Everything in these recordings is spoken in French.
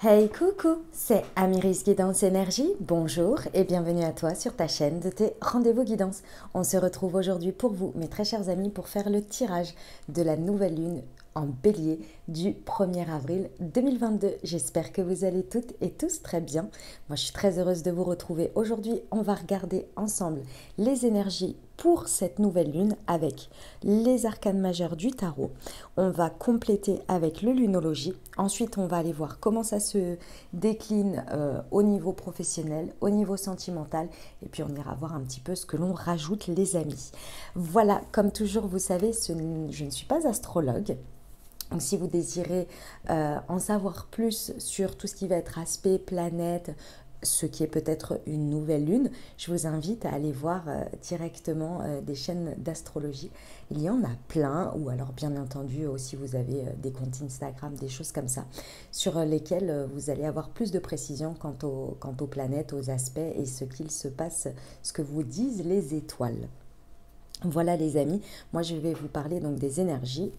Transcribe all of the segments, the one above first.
Hey coucou, c'est Amiris Guidance Énergie, bonjour et bienvenue à toi sur ta chaîne de tes rendez-vous guidance. On se retrouve aujourd'hui pour vous, mes très chers amis, pour faire le tirage de la nouvelle lune en bélier du 1er avril 2022. J'espère que vous allez toutes et tous très bien. Moi je suis très heureuse de vous retrouver. Aujourd'hui on va regarder ensemble les énergies pour cette nouvelle lune avec les arcanes majeures du tarot. On va compléter avec le lunologie. Ensuite, on va aller voir comment ça se décline au niveau professionnel, au niveau sentimental. Et puis, on ira voir un petit peu ce que l'on rajoute, les amis. Voilà, comme toujours, vous savez, je ne suis pas astrologue. Donc, si vous désirez en savoir plus sur tout ce qui va être aspect, planète, ce qui est peut-être une nouvelle lune, je vous invite à aller voir directement des chaînes d'astrologie. Il y en a plein, ou alors bien entendu aussi vous avez des comptes Instagram, des choses comme ça, sur lesquels vous allez avoir plus de précision quant aux planètes, aux aspects et ce qu'il se passe, ce que vous disent les étoiles. Voilà les amis, moi je vais vous parler donc des énergies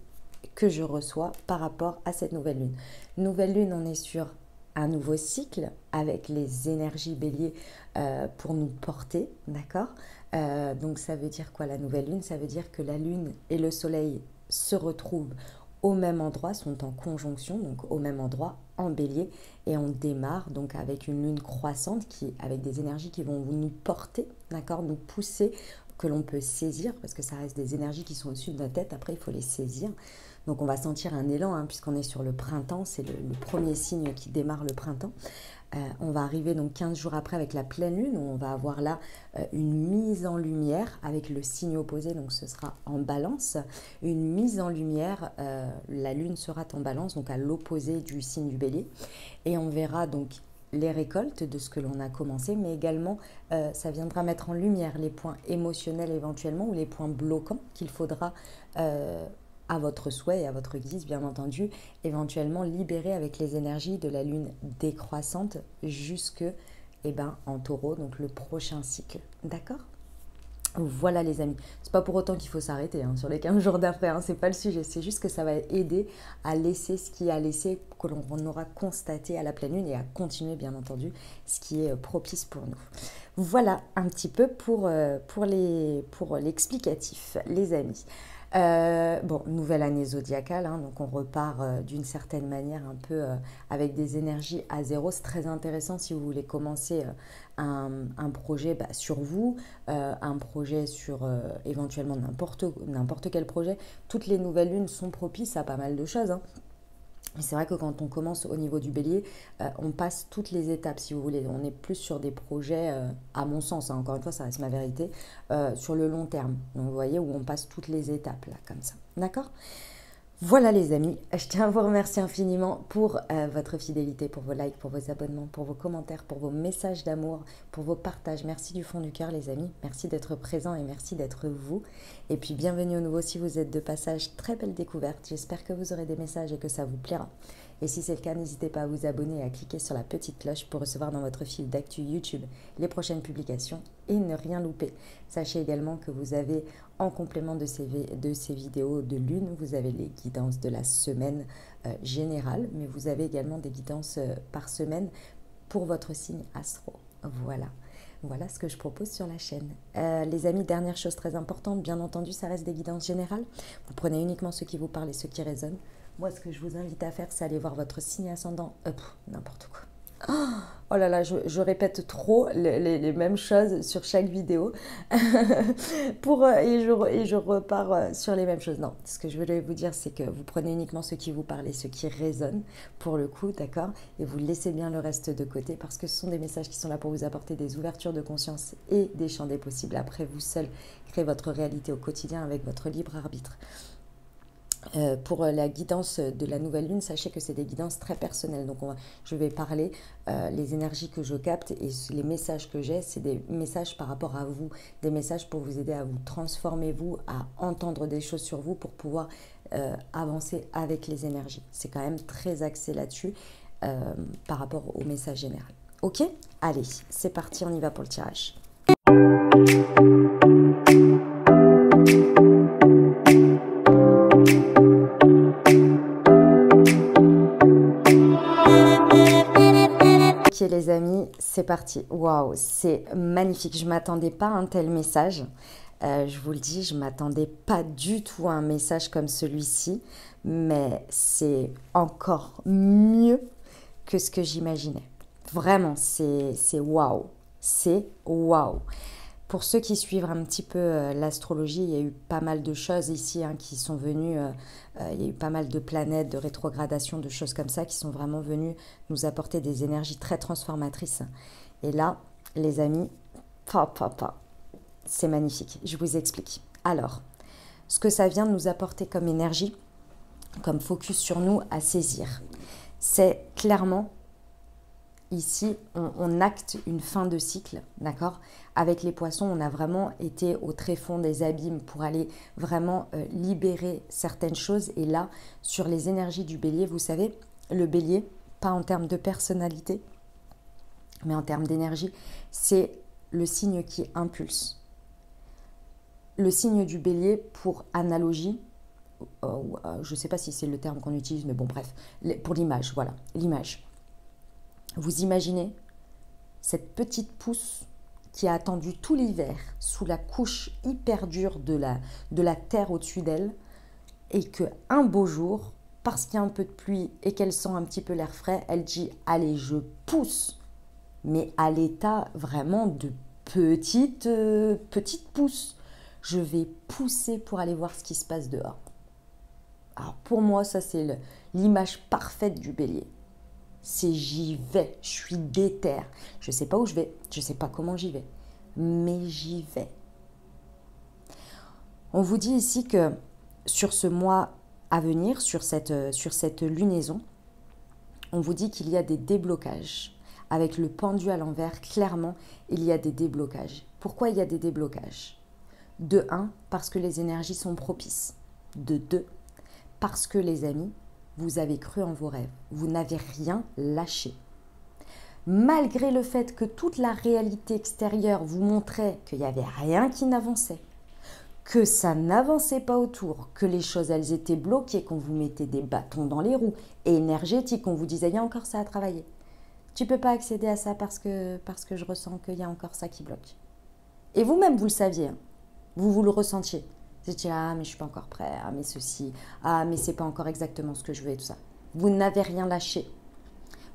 que je reçois par rapport à cette nouvelle lune. Nouvelle lune, on est sur un nouveau cycle avec les énergies bélier pour nous porter, d'accord. Donc ça veut dire quoi la nouvelle lune? Ça veut dire que la lune et le soleil se retrouvent au même endroit, sont en conjonction, donc au même endroit, en bélier, et on démarre donc avec une lune croissante avec des énergies qui vont nous porter, d'accord, nous pousser, que l'on peut saisir, parce que ça reste des énergies qui sont au-dessus de notre tête, après il faut les saisir. Donc on va sentir un élan, puisqu'on est sur le printemps, c'est le premier signe qui démarre le printemps. On va arriver donc 15 jours après avec la pleine lune, où on va avoir là une mise en lumière avec le signe opposé, donc ce sera en balance. Une mise en lumière, la lune sera en balance, donc à l'opposé du signe du bélier. Et on verra donc les récoltes de ce que l'on a commencé, mais également ça viendra mettre en lumière les points émotionnels éventuellement, ou les points bloquants qu'il faudra à votre souhait et à votre guise, bien entendu, éventuellement libérer avec les énergies de la lune décroissante jusque en taureau, donc le prochain cycle. D'accord ? Voilà les amis, c'est pas pour autant qu'il faut s'arrêter sur les 15 jours d'après, c'est pas le sujet, c'est juste que ça va aider à laisser ce qui a laissé, que l'on aura constaté à la pleine lune, et à continuer bien entendu ce qui est propice pour nous. Voilà un petit peu pour l'explicatif les amis. Nouvelle année zodiacale, donc on repart d'une certaine manière un peu avec des énergies à zéro. C'est très intéressant si vous voulez commencer un projet sur vous, un projet sur éventuellement n'importe quel projet. Toutes les nouvelles lunes sont propices à pas mal de choses. C'est vrai que quand on commence au niveau du bélier, on passe toutes les étapes, si vous voulez. On est plus sur des projets, à mon sens, encore une fois, ça reste ma vérité, sur le long terme. Donc, vous voyez, où on passe toutes les étapes, là, comme ça. D'accord ? Voilà les amis, je tiens à vous remercier infiniment pour votre fidélité, pour vos likes, pour vos abonnements, pour vos commentaires, pour vos messages d'amour, pour vos partages. Merci du fond du cœur les amis, merci d'être présents et merci d'être vous. Et puis bienvenue au nouveau si vous êtes de passage, très belle découverte. J'espère que vous aurez des messages et que ça vous plaira. Et si c'est le cas, n'hésitez pas à vous abonner et à cliquer sur la petite cloche pour recevoir dans votre fil d'actu YouTube les prochaines publications et ne rien louper. Sachez également que vous avez, en complément de ces vidéos de lune, vous avez les guidances de la semaine générale, mais vous avez également des guidances par semaine pour votre signe astro. Voilà ce que je propose sur la chaîne. Les amis, dernière chose très importante, bien entendu, ça reste des guidances générales. Vous prenez uniquement ce qui vous parle et ce qui résonne. Moi, ce que je vous invite à faire, c'est aller voir votre signe ascendant. N'importe quoi. Oh là là, je répète trop les mêmes choses sur chaque vidéo et je repars sur les mêmes choses. Non, ce que je voulais vous dire, c'est que vous prenez uniquement ce qui vous parle et ce qui résonne pour le coup, d'accord, et vous laissez bien le reste de côté parce que ce sont des messages qui sont là pour vous apporter des ouvertures de conscience et des champs des possibles. Après, vous seul créez votre réalité au quotidien avec votre libre arbitre. Pour la guidance de la nouvelle lune, sachez que c'est des guidances très personnelles. Donc je vais parler, les énergies que je capte et les messages que j'ai, c'est des messages par rapport à vous, des messages pour vous aider à vous transformer, vous, à entendre des choses sur vous pour pouvoir avancer avec les énergies. C'est quand même très axé là-dessus par rapport au message général. Ok ? Allez, c'est parti, on y va pour le tirage. Ok les amis, c'est parti. Waouh, c'est magnifique. Je ne m'attendais pas à un tel message. Je vous le dis, je ne m'attendais pas du tout à un message comme celui-ci. Mais c'est encore mieux que ce que j'imaginais. Vraiment, c'est waouh. C'est waouh. Pour ceux qui suivent un petit peu l'astrologie, il y a eu pas mal de choses ici qui sont venues. Il y a eu pas mal de planètes, de rétrogradation, de choses comme ça qui sont vraiment venues nous apporter des énergies très transformatrices. Et là, les amis, c'est magnifique. Je vous explique. Alors, ce que ça vient de nous apporter comme énergie, comme focus sur nous à saisir, c'est clairement... Ici, on acte une fin de cycle, d'accord? Avec les poissons, on a vraiment été au tréfonds des abîmes pour aller vraiment libérer certaines choses. Et là, sur les énergies du bélier, vous savez, le bélier, pas en termes de personnalité, mais en termes d'énergie, c'est le signe qui impulse. Le signe du bélier, pour analogie, je ne sais pas si c'est le terme qu'on utilise, mais bon, bref, pour l'image, voilà, l'image. Vous imaginez cette petite pousse qui a attendu tout l'hiver sous la couche hyper dure de la terre au-dessus d'elle et qu'un beau jour, parce qu'il y a un peu de pluie et qu'elle sent un petit peu l'air frais, elle dit « Allez, je pousse !» Mais à l'état vraiment de petite pousse. Je vais pousser pour aller voir ce qui se passe dehors. Alors pour moi, ça c'est l'image parfaite du bélier. C'est j'y vais, je suis déter. Je ne sais pas où je vais, je ne sais pas comment j'y vais, mais j'y vais. On vous dit ici que sur ce mois à venir, sur cette lunaison, on vous dit qu'il y a des déblocages. Avec le pendu à l'envers, clairement, il y a des déblocages. Pourquoi il y a des déblocages? De 1, parce que les énergies sont propices. De 2, parce que les amis, vous avez cru en vos rêves, vous n'avez rien lâché. Malgré le fait que toute la réalité extérieure vous montrait qu'il n'y avait rien qui n'avançait, que ça n'avançait pas autour, que les choses elles étaient bloquées, qu'on vous mettait des bâtons dans les roues, et énergétiques, qu'on vous disait il y a encore ça à travailler. Tu ne peux pas accéder à ça parce que je ressens qu'il y a encore ça qui bloque. Et vous-même vous le saviez, vous le ressentiez. Vous étiez là, ah mais je suis pas encore prêt, ah mais ceci, ah mais c'est pas encore exactement ce que je veux et tout ça. Vous n'avez rien lâché.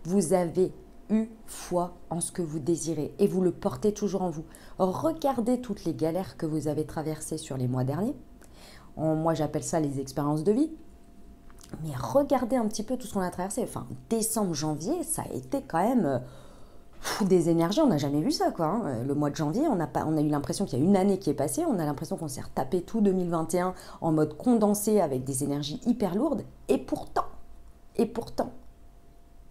Vous avez eu foi en ce que vous désirez et vous le portez toujours en vous. Regardez toutes les galères que vous avez traversées sur les mois derniers. Moi j'appelle ça les expériences de vie. Mais regardez un petit peu tout ce qu'on a traversé. Enfin, décembre, janvier, ça a été quand même... des énergies, on n'a jamais vu ça quoi. Le mois de janvier, on a eu l'impression qu'il y a une année qui est passée, on a l'impression qu'on s'est retapé tout 2021 en mode condensé avec des énergies hyper lourdes. Et pourtant,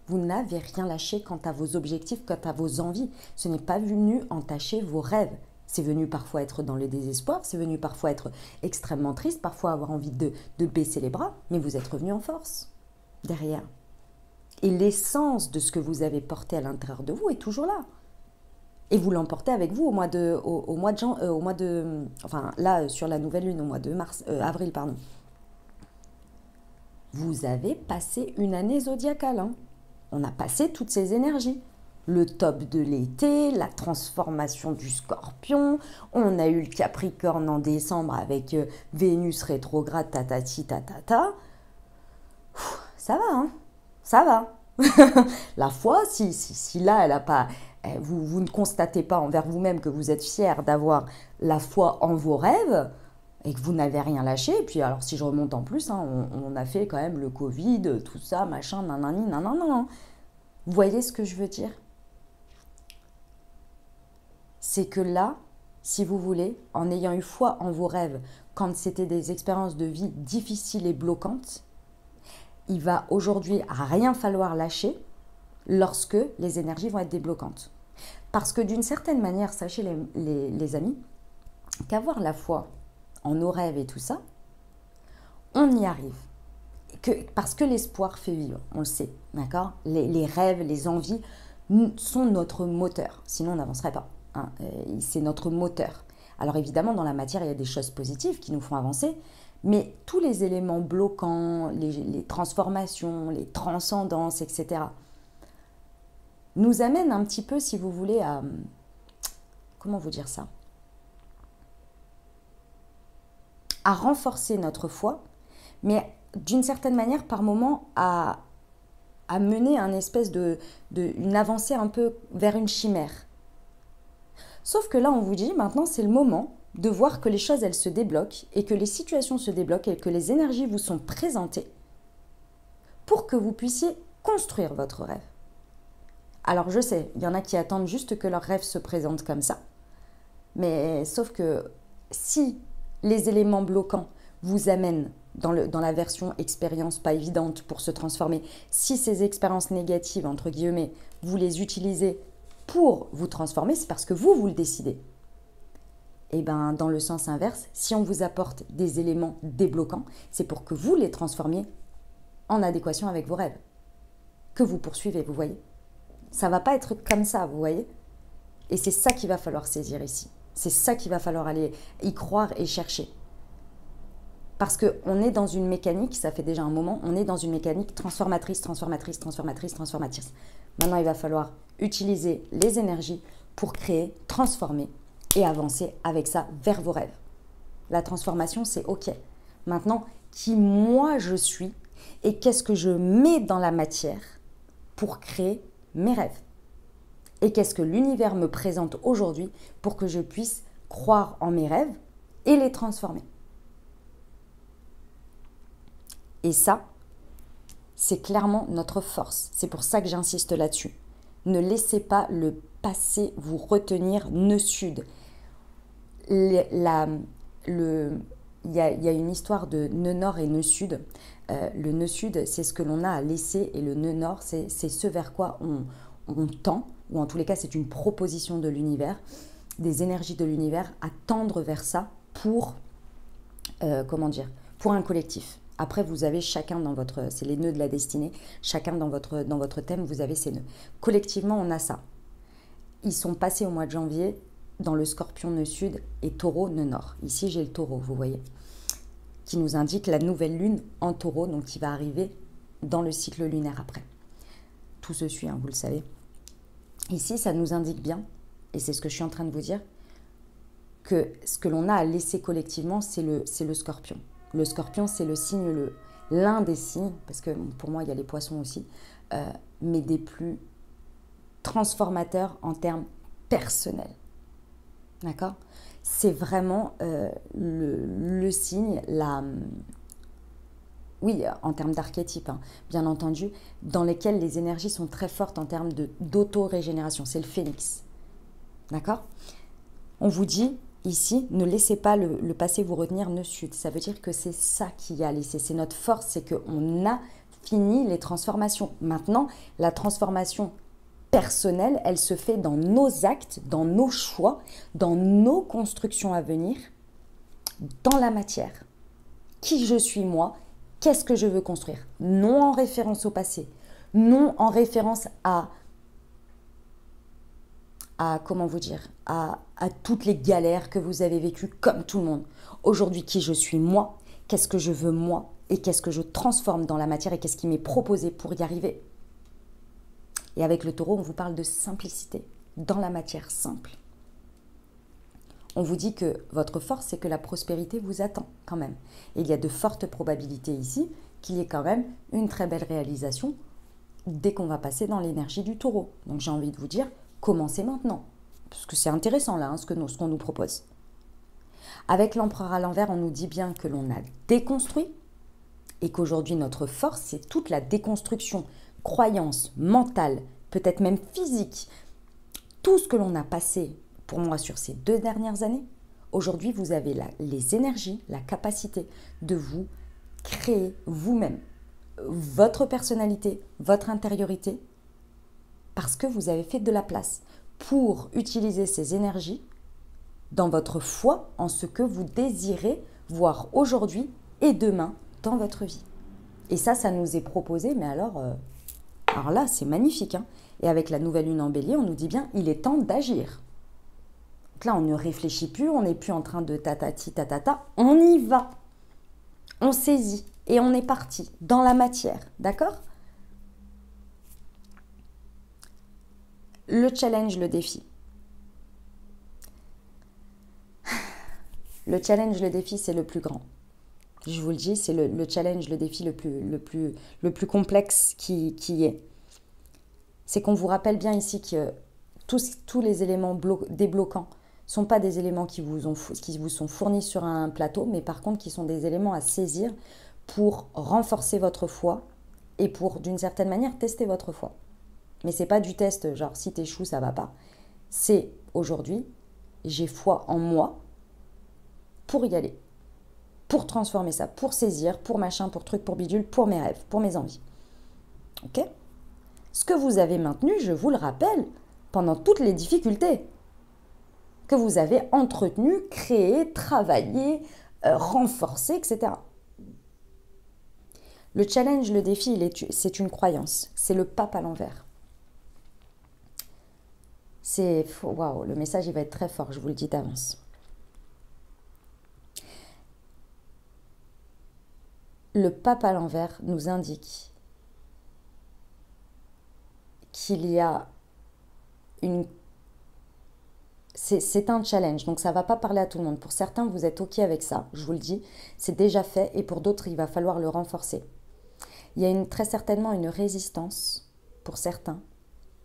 vous n'avez rien lâché quant à vos objectifs, quant à vos envies. Ce n'est pas venu entacher vos rêves. C'est venu parfois être dans le désespoir, c'est venu parfois être extrêmement triste, parfois avoir envie de baisser les bras, mais vous êtes revenu en force derrière. Et l'essence de ce que vous avez porté à l'intérieur de vous est toujours là. Et vous l'emportez avec vous sur la nouvelle lune, au mois de avril, pardon. Vous avez passé une année zodiacale. Hein. On a passé toutes ces énergies. Le top de l'été, la transformation du Scorpion, on a eu le Capricorne en décembre avec Vénus rétrograde, tatati, tatata. Ça va, hein? Ça va. La foi, si là, elle a pas, vous ne constatez pas envers vous-même que vous êtes fier d'avoir la foi en vos rêves et que vous n'avez rien lâché. Et puis, alors, si je remonte en plus, hein, on a fait quand même le Covid, tout ça, machin, nanani, nanana. Vous voyez ce que je veux dire? C'est que là, si vous voulez, en ayant eu foi en vos rêves, quand c'était des expériences de vie difficiles et bloquantes, il va aujourd'hui rien falloir lâcher lorsque les énergies vont être débloquantes. Parce que d'une certaine manière, sachez les amis, qu'avoir la foi en nos rêves et tout ça, on y arrive. Parce que l'espoir fait vivre, on le sait, d'accord? Les rêves, les envies sont notre moteur, sinon on n'avancerait pas. Hein, c'est notre moteur. Alors évidemment, dans la matière, il y a des choses positives qui nous font avancer, mais tous les éléments bloquants, les transformations, les transcendances, etc., nous amène un petit peu, si vous voulez, à... Comment vous dire ça? À renforcer notre foi, mais d'une certaine manière, par moment, à mener un espèce une avancée un peu vers une chimère. Sauf que là, on vous dit, maintenant, c'est le moment de voir que les choses, elles se débloquent et que les situations se débloquent et que les énergies vous sont présentées pour que vous puissiez construire votre rêve. Alors, je sais, il y en a qui attendent juste que leur rêve se présente comme ça. Mais sauf que si les éléments bloquants vous amènent dans la version expérience pas évidente pour se transformer, si ces expériences négatives, entre guillemets, vous les utilisez pour vous transformer, c'est parce que vous le décidez. Et bien, dans le sens inverse, si on vous apporte des éléments débloquants, c'est pour que vous les transformiez en adéquation avec vos rêves, que vous poursuivez, vous voyez. Ça ne va pas être comme ça, vous voyez. Et c'est ça qu'il va falloir saisir ici. C'est ça qu'il va falloir aller y croire et chercher. Parce qu'on est dans une mécanique, ça fait déjà un moment, on est dans une mécanique transformatrice, transformatrice, transformatrice, transformatrice. Maintenant, il va falloir utiliser les énergies pour créer, transformer et avancer avec ça vers vos rêves. La transformation, c'est OK. Maintenant, qui moi je suis et qu'est-ce que je mets dans la matière pour créer mes rêves? Et qu'est-ce que l'univers me présente aujourd'hui pour que je puisse croire en mes rêves et les transformer? Et ça, c'est clairement notre force. C'est pour ça que j'insiste là-dessus. Ne laissez pas le passé vous retenir nœud sud. Il y a une histoire de nœud nord et nœud sud. Le nœud sud, c'est ce que l'on a à laisser et le nœud nord, c'est ce vers quoi on tend, ou en tous les cas, c'est une proposition de l'univers, des énergies de l'univers à tendre vers ça pour, pour un collectif. Après, vous avez chacun dans votre... C'est les nœuds de la destinée. Chacun dans votre thème, vous avez ces nœuds. Collectivement, on a ça. Ils sont passés au mois de janvier dans le Scorpion nœud sud et Taureau nœud nord. Ici, j'ai le Taureau, vous voyez, qui nous indique la nouvelle lune en Taureau, donc qui va arriver dans le cycle lunaire après. Tout se suit, hein, vous le savez. Ici, ça nous indique bien, et c'est ce que je suis en train de vous dire, que ce que l'on a à laisser collectivement, c'est le Scorpion. Le Scorpion, c'est le signe, l'un des signes, parce que pour moi, il y a les poissons aussi, mais des plus transformateurs en termes personnels. D'accord? C'est vraiment le signe, oui, en termes d'archétype, hein, bien entendu, dans lesquels les énergies sont très fortes en termes d'auto-régénération. C'est le phénix. D'accord? On vous dit... Ici, ne laissez pas le passé vous retenir nœud sud. Ça veut dire que c'est ça qui a laissé. C'est notre force, c'est qu'on a fini les transformations. Maintenant, la transformation personnelle, elle se fait dans nos actes, dans nos choix, dans nos constructions à venir, dans la matière. Qui je suis moi? Qu'est-ce que je veux construire? Non en référence au passé, non en référence à comment vous dire, à toutes les galères que vous avez vécues comme tout le monde. Aujourd'hui, qui je suis moi, qu'est-ce que je veux moi, et qu'est-ce que je transforme dans la matière et qu'est-ce qui m'est proposé pour y arriver. Et avec le Taureau, on vous parle de simplicité, dans la matière simple. On vous dit que votre force, c'est que la prospérité vous attend quand même. Et il y a de fortes probabilités ici qu'il y ait quand même une très belle réalisation dès qu'on va passer dans l'énergie du Taureau. Donc j'ai envie de vous dire, commencez maintenant, parce que c'est intéressant là, hein, ce qu'on nous propose. Avec l'empereur à l'envers, on nous dit bien que l'on a déconstruit et qu'aujourd'hui notre force, c'est toute la déconstruction, croyance, mentale, peut-être même physique. Tout ce que l'on a passé, pour moi, sur ces 2 dernières années, aujourd'hui vous avez les énergies, la capacité de vous créer vous-même votre personnalité, votre intériorité, parce que vous avez fait de la place pour utiliser ces énergies dans votre foi en ce que vous désirez voir aujourd'hui et demain dans votre vie. Et ça nous est proposé, mais alors là, c'est magnifique. Hein. Et avec la nouvelle lune en bélier, on nous dit bien, il est temps d'agir. Donc là, on ne réfléchit plus, on n'est plus en train de tatati, tatata, on y va. On saisit et on est parti dans la matière, d'accord ? le challenge, le défi. Le challenge, le défi, c'est le plus grand. Je vous le dis, c'est le challenge, le défi le plus complexe qui est. C'est qu'on vous rappelle bien ici que tous les éléments débloquants ne sont pas des éléments qui vous sont fournis sur un plateau, mais par contre qui sont des éléments à saisir pour renforcer votre foi et pour, d'une certaine manière, tester votre foi. Mais ce n'est pas du test, genre si t'échoues, ça ne va pas. C'est aujourd'hui, j'ai foi en moi pour y aller, pour transformer ça, pour saisir, pour machin, pour truc, pour bidule, pour mes rêves, pour mes envies. Ok ? Ce que vous avez maintenu, je vous le rappelle, pendant toutes les difficultés que vous avez entretenues, créées, travaillées, renforcées, etc. Le challenge, le défi, c'est une croyance. C'est le pape à l'envers. Waouh, le message il va être très fort, je vous le dis d'avance. Le pape à l'envers nous indique qu'il y a une... C'est un challenge, donc ça ne va pas parler à tout le monde. Pour certains, vous êtes OK avec ça, je vous le dis, c'est déjà fait, et pour d'autres, il va falloir le renforcer. Il y a très certainement une résistance, pour certains,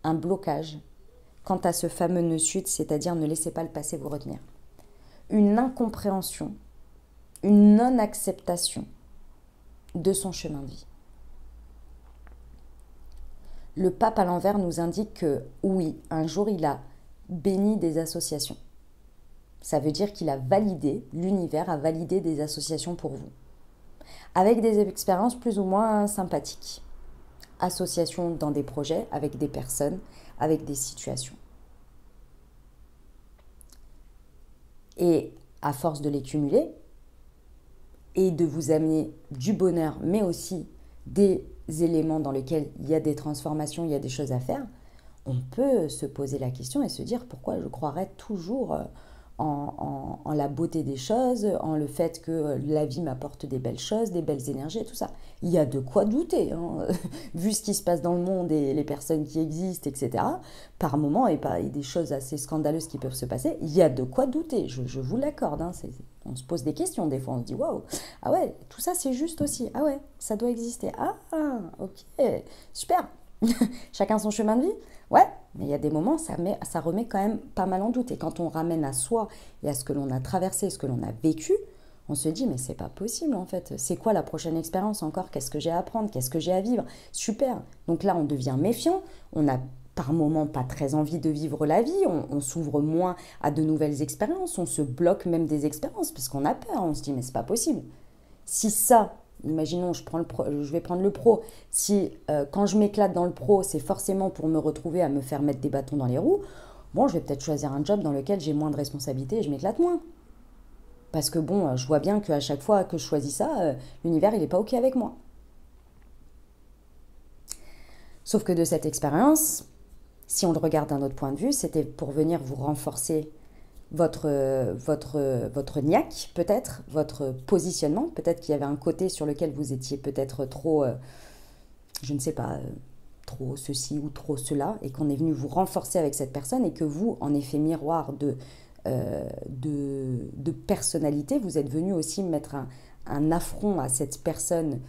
un blocage, quant à ce fameux ne suite, c'est-à-dire ne laissez pas le passé vous retenir. Une incompréhension, une non-acceptation de son chemin de vie. Le pape à l'envers nous indique que, oui, un jour, il a béni des associations. Ça veut dire qu'il a validé, l'univers a validé des associations pour vous. Avec des expériences plus ou moins sympathiques. Associations dans des projets, avec des personnes, avec des situations. Et à force de les cumuler, et de vous amener du bonheur, mais aussi des éléments dans lesquels il y a des transformations, il y a des choses à faire, on peut se poser la question et se dire pourquoi je croirais toujours en la beauté des choses, en le fait que la vie m'apporte des belles choses, des belles énergies et tout ça. Il y a de quoi douter, hein. Vu ce qui se passe dans le monde et les personnes qui existent, etc. Par moments, et des choses assez scandaleuses qui peuvent se passer, il y a de quoi douter, je vous l'accorde. Hein. On se pose des questions des fois, on se dit waouh, ah ouais, tout ça c'est juste aussi, ah ouais, ça doit exister, ah ok, super. Chacun son chemin de vie. Ouais, mais il y a des moments, ça remet quand même pas mal en doute. Et quand on ramène à soi et à ce que l'on a traversé, ce que l'on a vécu, on se dit, mais c'est pas possible en fait. C'est quoi la prochaine expérience encore? Qu'est-ce que j'ai à apprendre? Qu'est-ce que j'ai à vivre? Super. Donc là, on devient méfiant. On a par moments pas très envie de vivre la vie. On s'ouvre moins à de nouvelles expériences. On se bloque même des expériences parce qu'on a peur. On se dit, mais c'est pas possible. Si ça... Imaginons, je vais prendre le pro. Si quand je m'éclate dans le pro, c'est forcément pour me retrouver à me faire mettre des bâtons dans les roues, bon, je vais peut-être choisir un job dans lequel j'ai moins de responsabilités et je m'éclate moins. Parce que bon, je vois bien qu'à chaque fois que je choisis ça, l'univers, il n'est pas OK avec moi. Sauf que de cette expérience, si on le regarde d'un autre point de vue, c'était pour venir vous renforcer votre niaque, peut-être, votre positionnement. Peut-être qu'il y avait un côté sur lequel vous étiez peut-être trop, je ne sais pas, trop ceci ou trop cela, et qu'on est venu vous renforcer avec cette personne, et que vous, en effet miroir de personnalité, vous êtes venu aussi mettre un affront à cette personne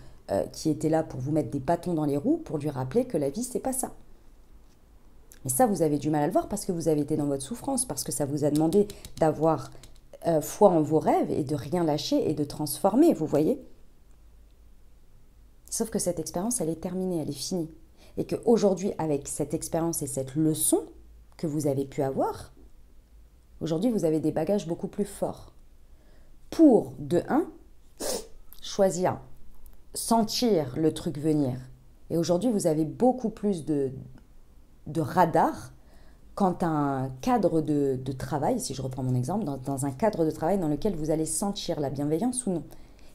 qui était là pour vous mettre des bâtons dans les roues, pour lui rappeler que la vie, c'est pas ça. Mais ça, vous avez du mal à le voir parce que vous avez été dans votre souffrance, parce que ça vous a demandé d'avoir foi en vos rêves et de rien lâcher et de transformer, vous voyez? Sauf que cette expérience, elle est terminée, elle est finie. Et qu'aujourd'hui, avec cette expérience et cette leçon que vous avez pu avoir, aujourd'hui, vous avez des bagages beaucoup plus forts. Pour, de un, choisir, sentir le truc venir. Et aujourd'hui, vous avez beaucoup plus de radar quant à un cadre de travail, si je reprends mon exemple, dans un cadre de travail dans lequel vous allez sentir la bienveillance ou non.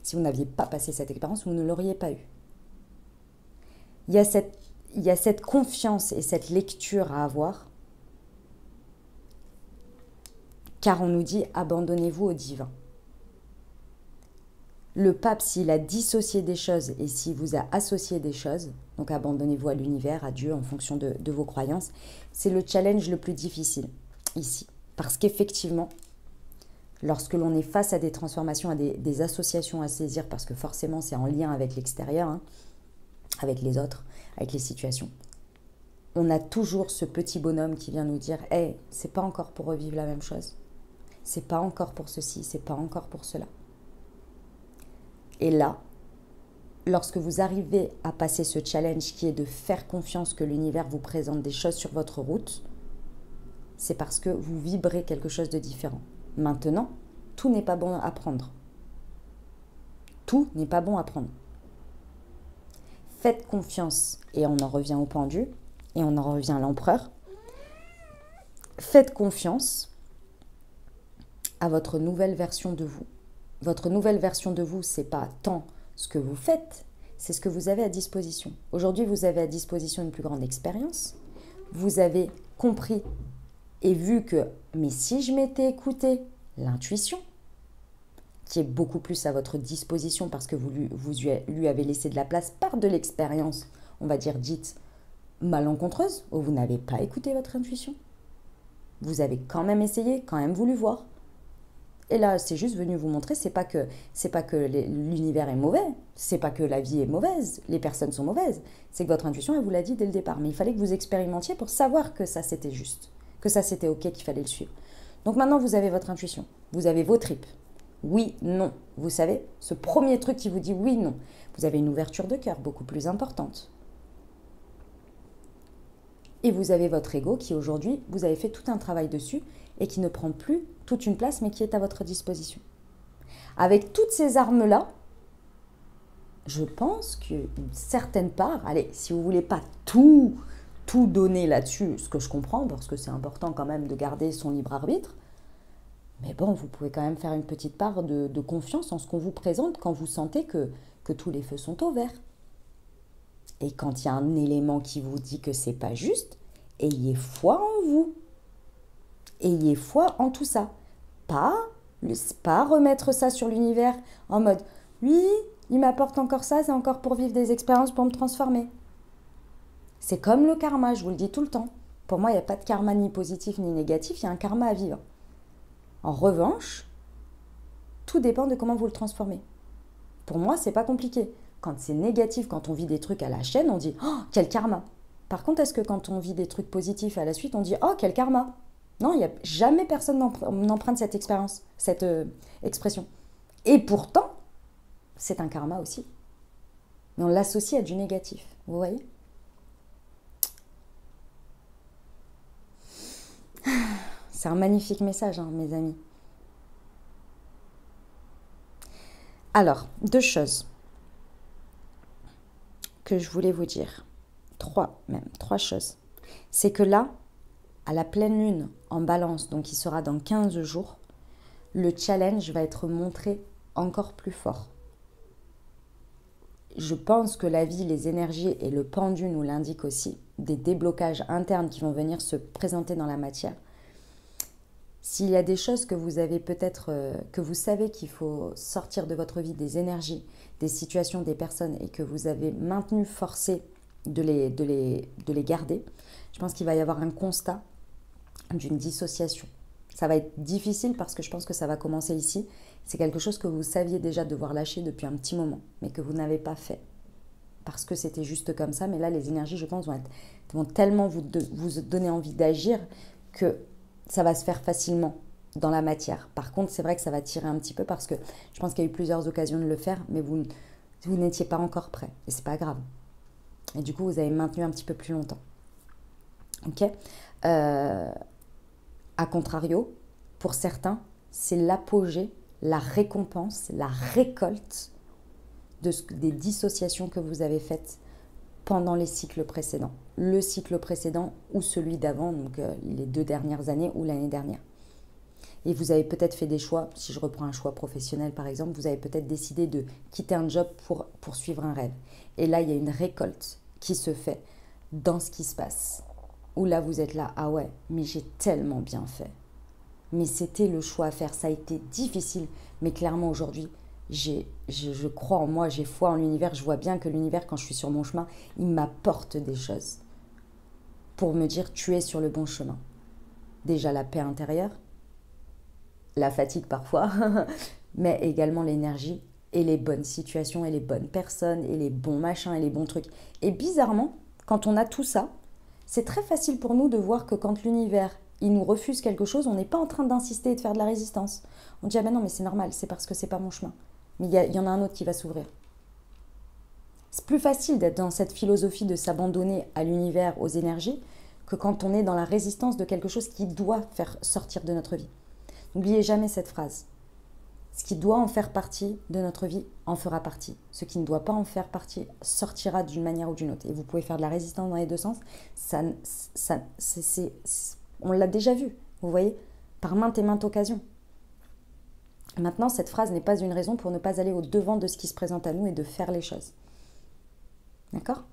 Si vous n'aviez pas passé cette expérience, vous ne l'auriez pas eu. Il y a cette confiance et cette lecture à avoir, car on nous dit « abandonnez-vous au divin ». Le pape, s'il a dissocié des choses et s'il vous a associé des choses, Donc abandonnez-vous à l'univers, à Dieu, en fonction de vos croyances. C'est le challenge le plus difficile ici. Parce qu'effectivement, lorsque l'on est face à des transformations, à des associations à saisir, parce que forcément c'est en lien avec l'extérieur, hein, avec les autres, avec les situations, on a toujours ce petit bonhomme qui vient nous dire « Hey, c'est pas encore pour revivre la même chose. C'est pas encore pour ceci, c'est pas encore pour cela. » Et là, lorsque vous arrivez à passer ce challenge qui est de faire confiance que l'univers vous présente des choses sur votre route, c'est parce que vous vibrez quelque chose de différent. Maintenant, tout n'est pas bon à prendre. Tout n'est pas bon à prendre. Faites confiance, et on en revient au pendu, et on en revient à l'empereur. Faites confiance à votre nouvelle version de vous. Votre nouvelle version de vous, ce n'est pas tant ce que vous faites, c'est ce que vous avez à disposition. Aujourd'hui, vous avez à disposition une plus grande expérience. Vous avez compris et vu que, mais si je m'étais écouté, l'intuition, qui est beaucoup plus à votre disposition parce que vous lui avez laissé de la place par de l'expérience, on va dire dite malencontreuse, où vous n'avez pas écouté votre intuition. Vous avez quand même essayé, quand même voulu voir. Et là, c'est juste venu vous montrer, c'est pas que l'univers est mauvais, c'est pas que la vie est mauvaise, les personnes sont mauvaises, c'est que votre intuition, elle vous l'a dit dès le départ. Mais il fallait que vous expérimentiez pour savoir que ça c'était juste, que ça c'était ok, qu'il fallait le suivre. Donc maintenant, vous avez votre intuition, vous avez vos tripes. Oui, non. Vous savez, ce premier truc qui vous dit oui, non. Vous avez une ouverture de cœur beaucoup plus importante. Et vous avez votre ego qui aujourd'hui, vous avez fait tout un travail dessus et qui ne prend plus toute une place mais qui est à votre disposition. Avec toutes ces armes-là, je pense qu'une certaine part, allez, si vous ne voulez pas tout donner là-dessus, ce que je comprends, parce que c'est important quand même de garder son libre arbitre, mais bon, vous pouvez quand même faire une petite part de confiance en ce qu'on vous présente quand vous sentez que tous les feux sont au vert. Et quand il y a un élément qui vous dit que c'est pas juste, ayez foi en vous. Ayez foi en tout ça. Pas remettre ça sur l'univers en mode « Oui, il m'apporte encore ça, c'est encore pour vivre des expériences pour me transformer. » C'est comme le karma, je vous le dis tout le temps. Pour moi, il n'y a pas de karma ni positif ni négatif, il y a un karma à vivre. En revanche, tout dépend de comment vous le transformez. Pour moi, c'est pas compliqué. Quand c'est négatif, quand on vit des trucs à la chaîne, on dit « Oh, quel karma !» Par contre, est-ce que quand on vit des trucs positifs à la suite, on dit « Oh, quel karma !» Non, il n'y a jamais personne n'emprunte cette expérience, cette expression. Et pourtant, c'est un karma aussi. Mais on l'associe à du négatif, vous voyez ? C'est un magnifique message, hein, mes amis. Alors, 2 choses que je voulais vous dire. 3 choses. C'est que là, à la pleine lune en balance, donc qui sera dans 15 jours, le challenge va être montré encore plus fort. Je pense que la vie, les énergies et le pendu nous l'indiquent aussi, des déblocages internes qui vont venir se présenter dans la matière. S'il y a des choses que vous avez peut-être, que vous savez qu'il faut sortir de votre vie, des énergies, des situations, des personnes, et que vous avez maintenu, forcé de les garder, je pense qu'il va y avoir un constat d'une dissociation. Ça va être difficile parce que je pense que ça va commencer ici. C'est quelque chose que vous saviez déjà devoir lâcher depuis un petit moment, mais que vous n'avez pas fait. Parce que c'était juste comme ça, mais là, les énergies, je pense, vont tellement vous donner envie d'agir que ça va se faire facilement dans la matière. Par contre, c'est vrai que ça va tirer un petit peu parce que je pense qu'il y a eu plusieurs occasions de le faire, mais vous n'étiez pas encore prêt. Et c'est pas grave. Et du coup, vous avez maintenu un petit peu plus longtemps. Ok ? A contrario, pour certains, c'est l'apogée, la récompense, la récolte des dissociations que vous avez faites pendant les cycles précédents. Le cycle précédent ou celui d'avant, donc les 2 dernières années ou l'année dernière. Et vous avez peut-être fait des choix, si je reprends un choix professionnel par exemple, vous avez peut-être décidé de quitter un job pour poursuivre un rêve. Et là, il y a une récolte qui se fait dans ce qui se passe. Où là, vous êtes là, ah ouais, mais j'ai tellement bien fait. Mais c'était le choix à faire, ça a été difficile, mais clairement aujourd'hui, je crois en moi, j'ai foi en l'univers, je vois bien que l'univers, quand je suis sur mon chemin, il m'apporte des choses pour me dire tu es sur le bon chemin. Déjà la paix intérieure, la fatigue parfois, mais également l'énergie et les bonnes situations et les bonnes personnes et les bons machins et les bons trucs. Et bizarrement, quand on a tout ça, c'est très facile pour nous de voir que quand l'univers il nous refuse quelque chose, on n'est pas en train d'insister et de faire de la résistance. On dit ah ben non mais c'est normal, c'est parce que c'est pas mon chemin. Mais il y en a un autre qui va s'ouvrir. C'est plus facile d'être dans cette philosophie de s'abandonner à l'univers, aux énergies, que quand on est dans la résistance de quelque chose qui doit faire sortir de notre vie. N'oubliez jamais cette phrase. Ce qui doit en faire partie de notre vie en fera partie. Ce qui ne doit pas en faire partie sortira d'une manière ou d'une autre. Et vous pouvez faire de la résistance dans les deux sens. On l'a déjà vu, vous voyez, par maintes et maintes occasions. Maintenant, cette phrase n'est pas une raison pour ne pas aller au-devant de ce qui se présente à nous et de faire les choses. D'accord ?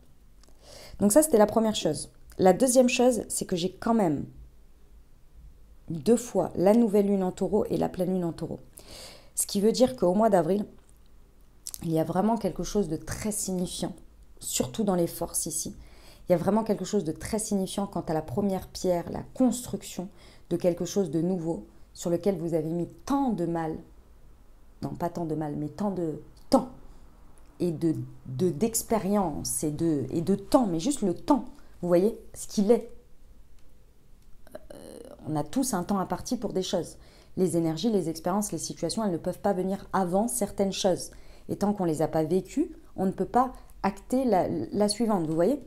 Donc ça, c'était la première chose. La deuxième chose, c'est que j'ai quand même 2 fois la nouvelle lune en taureau et la pleine lune en taureau. Ce qui veut dire qu'au mois d'avril, il y a vraiment quelque chose de très signifiant, surtout dans les forces ici. Il y a vraiment quelque chose de très signifiant quant à la première pierre, la construction de quelque chose de nouveau sur lequel vous avez mis tant de mal, non pas tant de mal, mais tant de temps et d'expérience et de temps, mais juste le temps, vous voyez, ce qu'il est. On a tous un temps imparti pour des choses. Les énergies, les expériences, les situations, elles ne peuvent pas venir avant certaines choses. Et tant qu'on ne les a pas vécues, on ne peut pas acter la suivante, vous voyez ?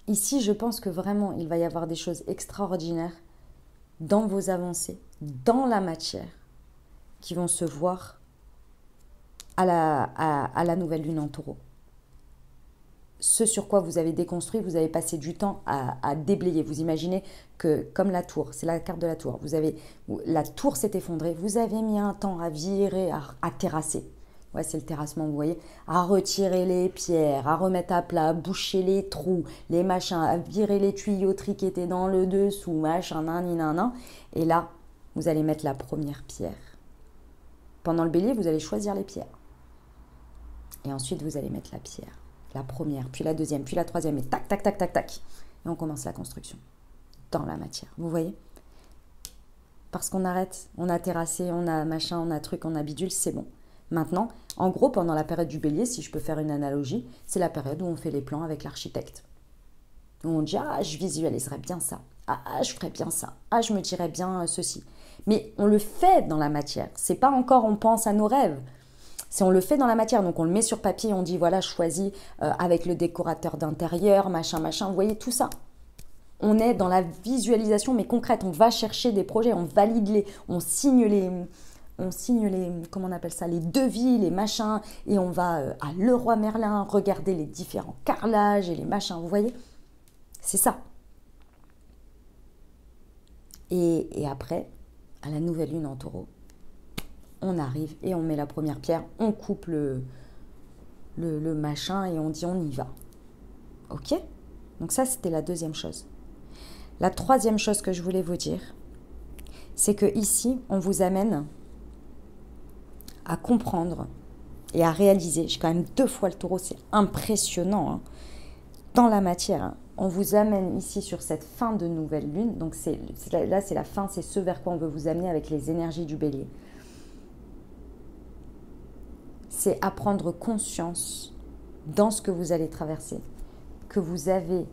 Ici, je pense que vraiment, il va y avoir des choses extraordinaires dans vos avancées, dans la matière, qui vont se voir à la nouvelle lune en taureau. Ce sur quoi vous avez déconstruit, vous avez passé du temps à déblayer. Vous imaginez que, comme la tour, c'est la carte de la tour, la tour s'est effondrée, vous avez mis un temps à virer, à terrasser. Ouais, c'est le terrassement, vous voyez. À retirer les pierres, à remettre à plat, à boucher les trous, les machins, à virer les tuyauteries qui étaient dans le dessous, machin, nan. Et là, vous allez mettre la première pierre. Pendant le bélier, vous allez choisir les pierres. Et ensuite, vous allez mettre la pierre. La première, puis la deuxième, puis la troisième, et tac, tac, tac, tac, tac. Et on commence la construction dans la matière. Vous voyez ? Parce qu'on arrête, on a terrassé, on a machin, on a truc, on a bidule, c'est bon. Maintenant, en gros, pendant la période du bélier, si je peux faire une analogie, c'est la période où on fait les plans avec l'architecte. Où on dit, ah, je visualiserais bien ça. Ah, je ferais bien ça. Ah, je me dirais bien ceci. Mais on le fait dans la matière. C'est pas encore on pense à nos rêves. C'est on le fait dans la matière, donc on le met sur papier, on dit voilà, je choisis avec le décorateur d'intérieur, machin, vous voyez tout ça. On est dans la visualisation, mais concrète, on va chercher des projets, on valide on signe les, comment on appelle ça, les devis, les machins, et on va à Leroy Merlin regarder les différents carrelages et les machins, vous voyez. C'est ça. Et après, à la nouvelle lune en taureau, on arrive et on met la première pierre, on coupe le machin et on dit on y va. Ok ? Donc ça, c'était la deuxième chose. La troisième chose que je voulais vous dire, c'est que ici, on vous amène à comprendre et à réaliser. J'ai quand même 2 fois le taureau, c'est impressionnant. Hein. Dans la matière, hein, on vous amène ici sur cette fin de nouvelle lune. Donc là, c'est la fin, c'est ce vers quoi on veut vous amener avec les énergies du bélier. C'est à prendre conscience dans ce que vous allez traverser, que vous avez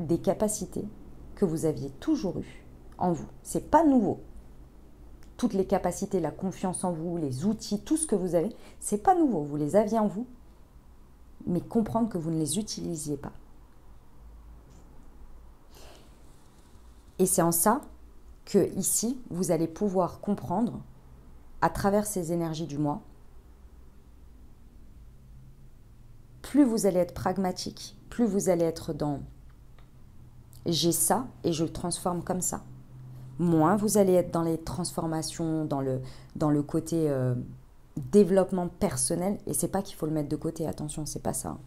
des capacités que vous aviez toujours eues en vous. C'est pas nouveau. Toutes les capacités, la confiance en vous, les outils, tout ce que vous avez, c'est pas nouveau. Vous les aviez en vous, mais comprendre que vous ne les utilisiez pas. Et c'est en ça que ici, vous allez pouvoir comprendre à travers ces énergies du mois, plus vous allez être pragmatique, plus vous allez être dans « j'ai ça et je le transforme comme ça ». Moins vous allez être dans les transformations, dans le côté développement personnel. Et c'est pas qu'il faut le mettre de côté, attention, c'est pas ça.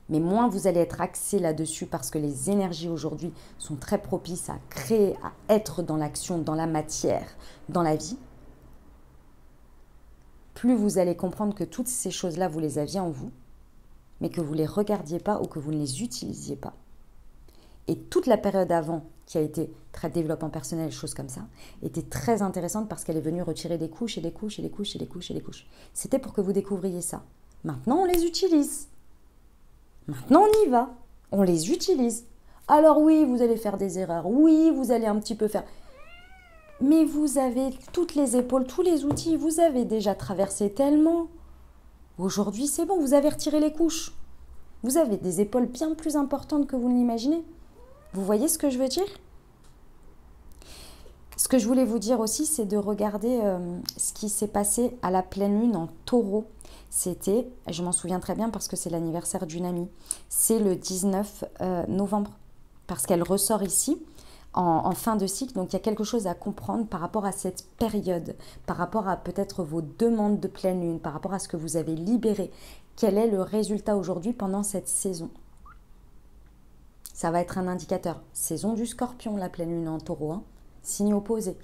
Mais moins vous allez être axé là-dessus parce que les énergies aujourd'hui sont très propices à créer, à être dans l'action, dans la matière, dans la vie. Plus vous allez comprendre que toutes ces choses-là, vous les aviez en vous, mais que vous ne les regardiez pas ou que vous ne les utilisiez pas. Et toute la période avant, qui a été très développement personnel, choses comme ça, était très intéressante parce qu'elle est venue retirer des couches et des couches et des couches et des couches et des couches. C'était pour que vous découvriez ça. Maintenant, on les utilise. Maintenant, on y va. On les utilise. Alors oui, vous allez faire des erreurs. Oui, vous allez un petit peu faire... Mais vous avez toutes les épaules, tous les outils. Vous avez déjà traversé tellement. Aujourd'hui, c'est bon, vous avez retiré les couches. Vous avez des épaules bien plus importantes que vous ne l'imaginez. Vous voyez ce que je veux dire? Ce que je voulais vous dire aussi, c'est de regarder ce qui s'est passé à la pleine lune en taureau. C'était, je m'en souviens très bien parce que c'est l'anniversaire d'une amie, c'est le 19 novembre. Parce qu'elle ressort ici en fin de cycle. Donc il y a quelque chose à comprendre par rapport à cette période, par rapport à peut-être vos demandes de pleine lune, par rapport à ce que vous avez libéré. Quel est le résultat aujourd'hui pendant cette saison? Ça va être un indicateur. Saison du Scorpion, la pleine lune en taureau, hein. Signe opposé.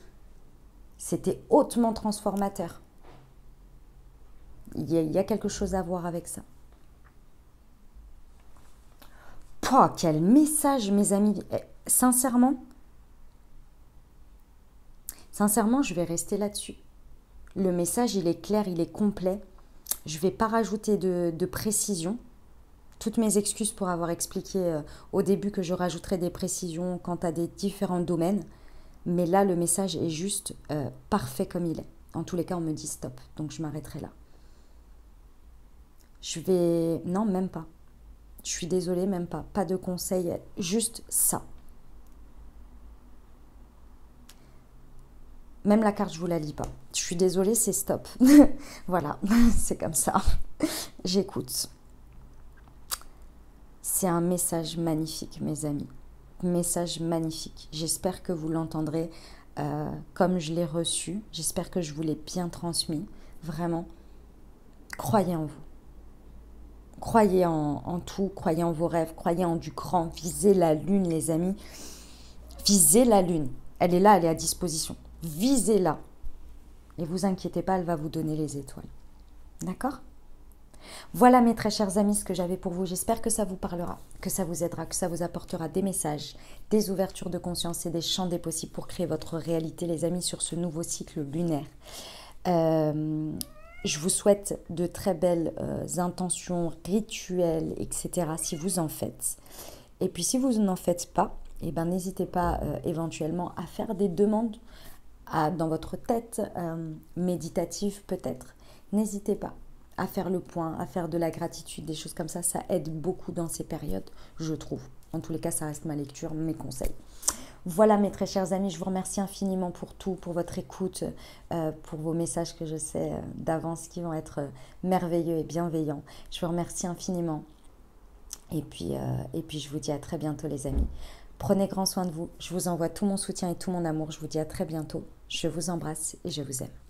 C'était hautement transformateur. Il y a quelque chose à voir avec ça. Pouah, quel message, mes amis. Sincèrement, je vais rester là-dessus. Le message, il est clair, il est complet. Je ne vais pas rajouter de précision. Toutes mes excuses pour avoir expliqué au début que je rajouterai des précisions quant à des différents domaines. Mais là, le message est juste parfait comme il est. En tous les cas, on me dit stop. Donc, je m'arrêterai là. Non, même pas. Je suis désolée, même pas. Pas de conseil, juste ça. Même la carte, je ne vous la lis pas. Je suis désolée, c'est stop. Voilà, c'est comme ça. J'écoute. C'est un message magnifique, mes amis. Message magnifique. J'espère que vous l'entendrez comme je l'ai reçu. J'espère que je vous l'ai bien transmis. Vraiment, croyez en vous. Croyez en tout, croyez en vos rêves, croyez en du grand. Visez la lune, les amis. Visez la lune. Elle est là, elle est à disposition. Visez-la. Et vous inquiétez pas, elle va vous donner les étoiles. D'accord ? Voilà mes très chers amis ce que j'avais pour vous. J'espère que ça vous parlera, que ça vous aidera, que ça vous apportera des messages, des ouvertures de conscience et des champs des possibles pour créer votre réalité les amis sur ce nouveau cycle lunaire. Je vous souhaite de très belles intentions, rituels, etc. si vous en faites. Et puis si vous n'en faites pas, eh ben, n'hésitez pas éventuellement à faire des demandes dans votre tête, méditative peut-être. N'hésitez pas à faire le point, à faire de la gratitude, des choses comme ça. Ça aide beaucoup dans ces périodes, je trouve. En tous les cas, ça reste ma lecture, mes conseils. Voilà mes très chers amis, je vous remercie infiniment pour tout, pour votre écoute, pour vos messages que je sais d'avance qui vont être merveilleux et bienveillants. Je vous remercie infiniment. Et puis je vous dis à très bientôt les amis. Prenez grand soin de vous. Je vous envoie tout mon soutien et tout mon amour. Je vous dis à très bientôt. Je vous embrasse et je vous aime.